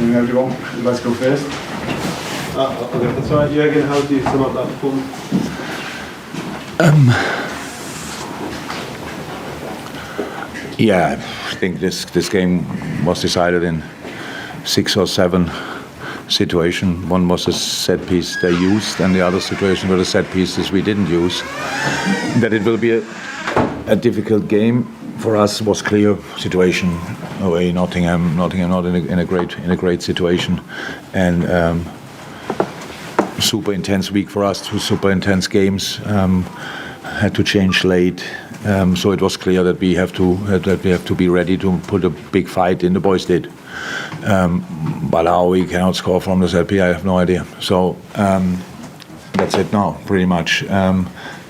afternoon, everyone. Let's go first. Okay, that's all right. Jurgen, how do you sum up that performance? Yeah, I think this game was decided in 6 or 7 situations. One was a set piece they used, and the other situation were the set pieces we didn't use. That it will be a difficult game for us was clear. Situation away, Nottingham not in a great situation, and super intense week for us. 2 super intense games. Had to change late. So it was clear that we have to be ready to put a big fight in. The boys did, but how we cannot score from the set piece, I have no idea. So that's it now, pretty much.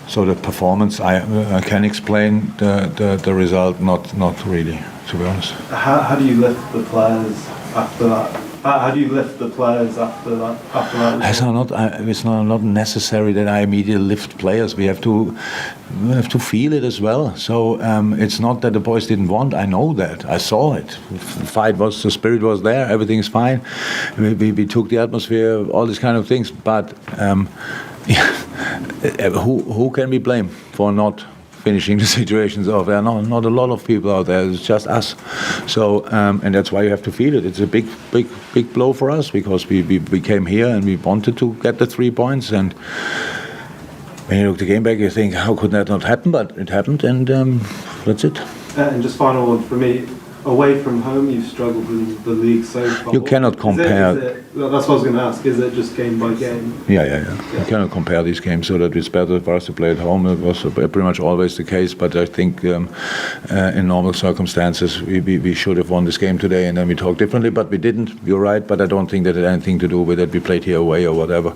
So the performance, I can explain the result, not really, to be honest. How do you lift the players after that? How do you lift the players after that? It's not necessary that I immediately lift players. We have to feel it as well. So it's not that the boys didn't want. I know that. I saw it. The spirit was there. Everything's fine. We took the atmosphere, all these kind of things. But who can we blame for not finishing the situations off? There are not a lot of people out there. It's just us. So and that's why you have to feel it. It's a big blow for us because we came here and we wanted to get the 3 points. And when you look the game back, you think, how could that not happen? But it happened, and that's it. And just final one for me. Away from home, you've struggled with the league so far. You cannot compare. That's what I was going to ask. Is it just game by game? Yeah. You cannot compare these games, so that it's better for us to play at home. It was pretty much always the case, but I think in normal circumstances we should have won this game today, and then we talk differently, but we didn't. You're right, but I don't think that it had anything to do with it. We played here away or whatever.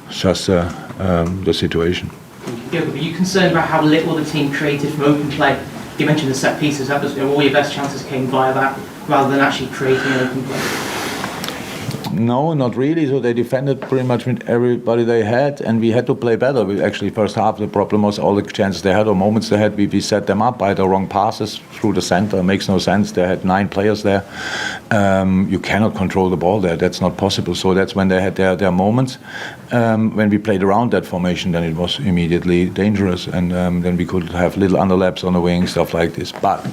It's just the situation. Yeah, but are you concerned about how little the team created from open play? You mentioned the set pieces. That was all your best chances came via that, rather than actually creating an open play. No, not really. So they defended pretty much with everybody they had, and we had to play better. We actually, first half, the problem was all the chances they had or moments they had, we set them up by the wrong passes through the center. It makes no sense. They had 9 players there. You cannot control the ball there. That's not possible. So that's when they had their moments. When we played around that formation, then it was immediately dangerous, and then we could have little underlaps on the wing, stuff like this. But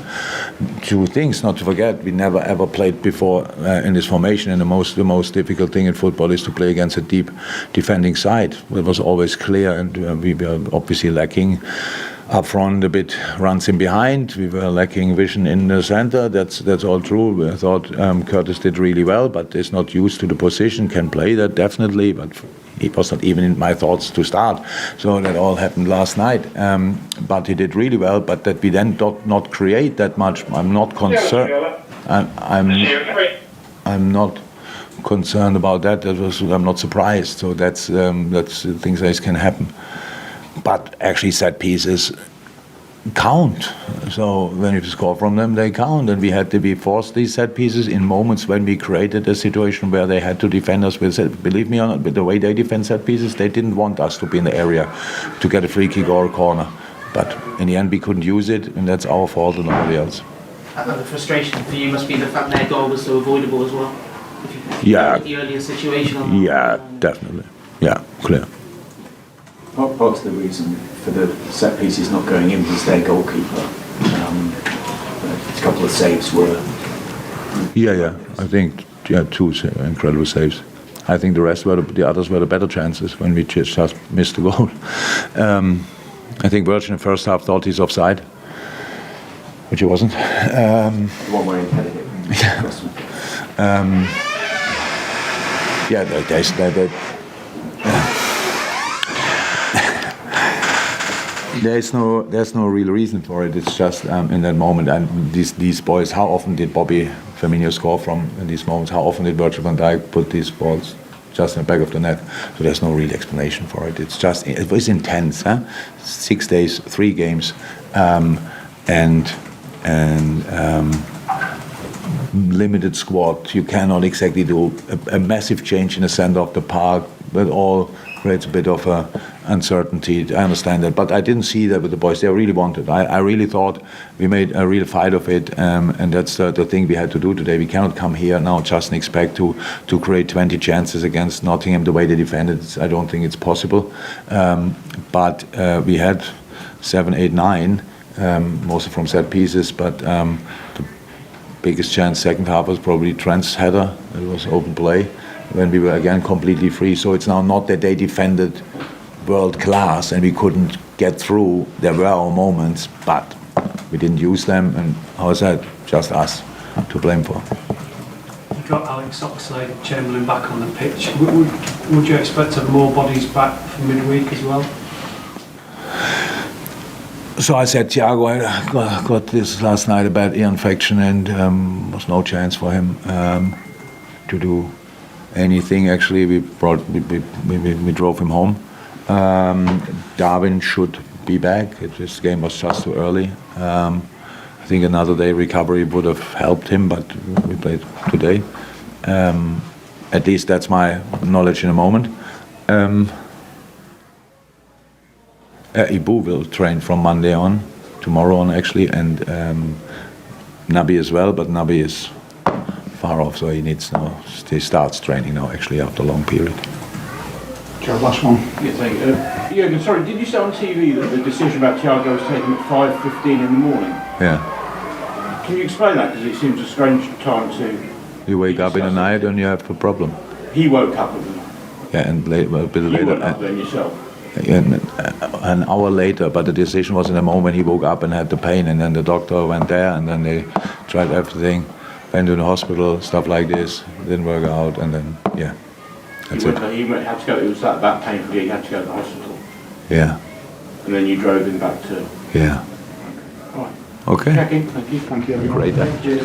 2 things not to forget: we never ever played before in this formation, and the most difficult thing in football is to play against a deep defending side. It was always clear, and we were obviously lacking up front a bit, runs in behind. We were lacking vision in the center. That's all true. I thought Curtis did really well, but is not used to the position. Can play that definitely, but he was not even in my thoughts to start. So that all happened last night. But he did really well. But that we then not create that much, I'm not concerned. I'm not concerned about that. I'm not surprised. So that's things that can happen. But actually, set pieces count. So when you score from them, they count. And we forced these set pieces in moments when we created a situation where they had to defend us with it. Believe me or not, with the way they defend set pieces, they didn't want us to be in the area to get a free kick or a corner. But in the end, we couldn't use it, and that's our fault and nobody else. And the frustration for you must be the fact their goal was so avoidable as well. If you look at the earlier situation. Yeah, definitely. Yeah, clear. Part of the reason for the set pieces not going in was their goalkeeper. A couple of saves were. Yeah. I think 2 incredible saves. I think the others were the better chances when we just missed the goal. I think Virgil in the first half thought he's offside, which he wasn't. The one where he headed it. There's no real reason for it. It's just in that moment. And these boys, how often did Bobby Firmino score from in these moments? How often did Virgil van Dijk put these balls just in the back of the net? So there's no real explanation for it. It's just, it was intense. 6 days, 3 games, and limited squad. You cannot exactly do a massive change in the center of the park, but all creates a bit of uncertainty. I understand that, but I didn't see that with the boys. They really wanted. I really thought we made a real fight of it, and that's the thing we had to do today. We cannot come here now just and expect to create 20 chances against Nottingham the way they defended. I don't think it's possible. But we had 7, 8, 9, mostly from set pieces. But the biggest chance second half was probably Trent's header. It was open play when we were again completely free. So it's now not that they defended world class and we couldn't get through. There were our moments, but we didn't use them, and how is that? Just us to blame for. You got Alex Oxlade-Chamberlain back on the pitch. Would you expect to have more bodies back for midweek as well? So I said, Thiago, I got this last night, a bad ear infection, and was no chance for him to do anything. Actually, we drove him home. Darwin should be back. This game was just too early. I think another day recovery would have helped him, but we played today. At least that's my knowledge in a moment. Ibu will train from Monday on, tomorrow on actually, and Naby as well, but Naby is far off, so he starts training now actually after a long period. Last one. Yeah, thank you. Jurgen, sorry, did you say on TV that the decision about Thiago was taken at 5:15 in the morning? Yeah. Can you explain that? Because it seems a strange time to... You wake up in the night and you have a problem. He woke up with them. Yeah, and a bit You later. woke up then yourself. An hour later, but the decision was in the moment he woke up and had the pain, and then the doctor went there, and then they tried everything, went to the hospital, stuff like this, didn't work out, and then, yeah, that's it. He had to go, it was that painful, he had to go to the hospital. Yeah, And then you drove him back to... yeah. All right. Okay, Checking, thank you. Thank you, everyone. great.